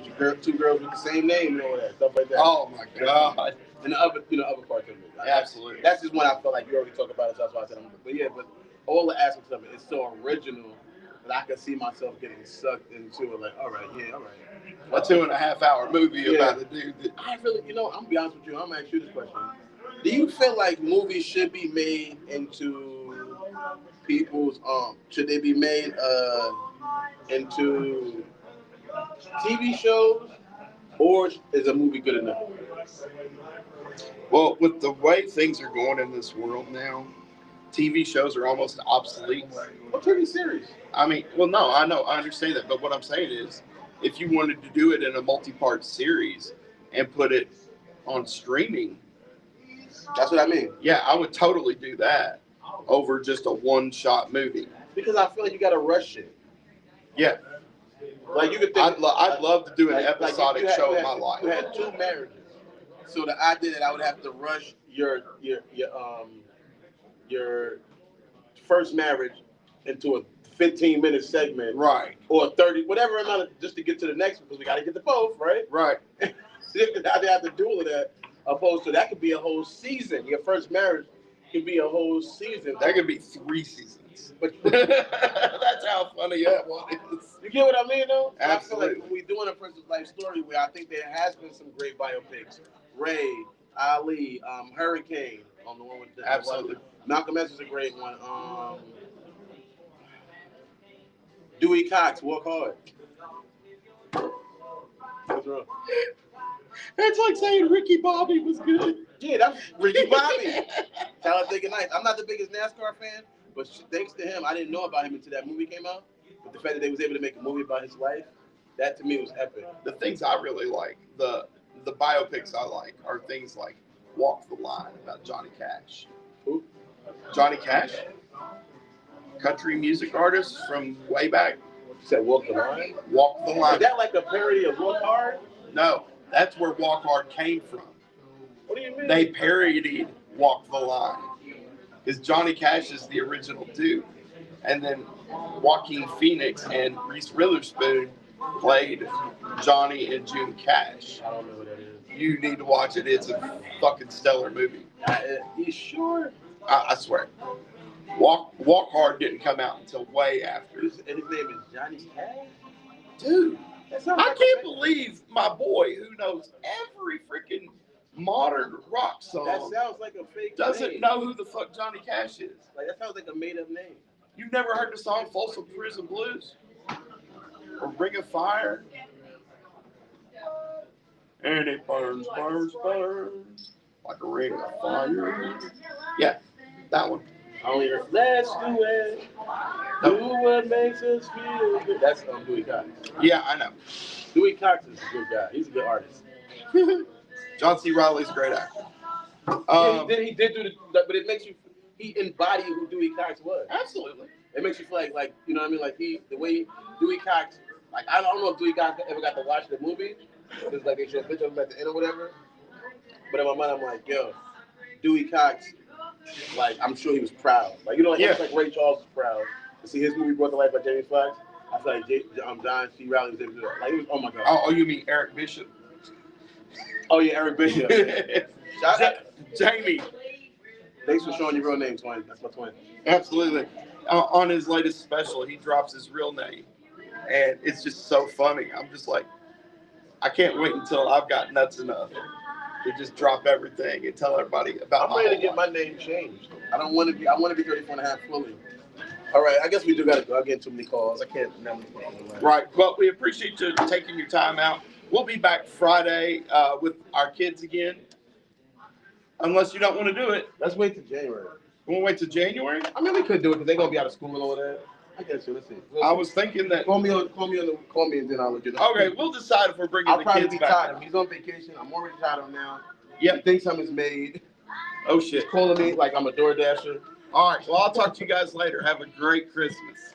two girls with the same name and all that stuff like that. Oh my god! And the other parts of it, like, absolutely. That's just one I feel like you already talked about it, so that's why I said but all the aspects of it is so original that I can see myself getting sucked into it. Like, all right. A 2.5 hour movie about a dude that I really, I'm gonna be honest with you. I'm gonna ask you this question. Do you feel like movies should be made into people's should they be made into TV shows, or is a movie good enough? Well, with the way things are going in this world now, TV shows are almost obsolete. Or TV series? I mean, well, no, I know, I understand that, but what I'm saying is, if you wanted to do it in a multi-part series and put it on streaming, that's what I mean. Yeah, I would totally do that over just a one-shot movie. Because I feel like you got to rush it. Yeah. Like you could think, I'd love to do an episodic show of my life. You had 2 marriages, so the idea that I would have to rush your first marriage into a 15-minute segment, right? Or 30, whatever amount of, just to get to the next one, because we got to get to both, right? Right. I have to do all of that, opposed to that could be a whole season. Your first marriage could be a whole season. That could be 3 seasons. But that's how funny that one is. You get what I mean, though? Absolutely. I feel like when we're doing a person's life story, where I think there has been some great biopics. Ray, Ali, Hurricane, on the one with the absolutely. Malcolm X is a great one. Dewey Cox, Walk Hard. What's wrong? It's like saying Ricky Bobby was good. Yeah, that's Ricky Bobby. Talladega Nights. I'm not the biggest NASCAR fan, but thanks to him, I didn't know about him until that movie came out. But the fact that they was able to make a movie about his life, that to me was epic. The things I really like, the biopics I like, are things like Walk the Line about Johnny Cash. Who? Johnny Cash, country music artist from way back. You said Walk the Line? Walk the Line. Is that like a parody of Walk Hard? No, that's where Walk Hard came from. What do you mean? They parodied Walk the Line. Because Johnny Cash is the original dude. And then Joaquin Phoenix and Reese Witherspoon played Johnny and June Cash. I don't know what that is. You need to watch it. It's a fucking stellar movie. You sure? I swear. Walk Hard didn't come out until way after. And his name is Johnny Cash? Dude, I can't believe my boy, who knows every freaking modern rock song, that sounds like a fake doesn't name. know who the fuck Johnny Cash is. Like, that sounds like a made-up name. You've never heard the song Folsom Prison Blues? Or Ring of Fire? And it burns, burns, burns like a ring of fire. Yeah, that one. I only heard, let's do it. Do what makes us feel good. That's Dewey Cox. Yeah, I know. Dewey Cox is a good guy. He's a good artist. John C. Reilly's a great actor. He did do but it makes you, he embodied who Dewey Cox was. Absolutely. It makes you feel like you know what I mean? Like the way Dewey Cox, like I don't know if Dewey Cox ever got to watch the movie, because like they show a picture of him at the end or whatever. But in my mind, I'm like, yo, Dewey Cox, like I'm sure he was proud. Like almost like Ray Charles was proud to see his movie brought to life by Jamie Foxx. I feel like John C. Reilly was able to do that. Like he was, oh my god. Oh, you mean Eric Bishop? Oh yeah, Eric Bishop. Shout out Jamie. Thanks for showing your real name, twin. That's my twin. Absolutely. On his latest special, he drops his real name, and it's just so funny. I'm just like, I can't wait until I've got nuts enough to just drop everything and tell everybody about. I'm ready to get my name changed. I want to be 34 and a half fully. All right, I guess we do got to go. I'm getting too many calls. I can't remember. Right. Well, we appreciate you taking your time out. We'll be back Friday with our kids again. Unless you don't want to do it. Let's wait till January. You want to wait till January? I mean, we could do it because they're going to be out of school and all that. I guess so. Let's see. I was thinking that. Call me, and then I'll let you know. Okay, we'll decide if we're bringing I'll the probably kids be back. tired of him. He's on vacation. I'm already tired of him now. Yep. He thinks I'm his maid. Oh shit. Calling me like I'm a door dasher. All right. Well, I'll talk to you guys later. Have a great Christmas.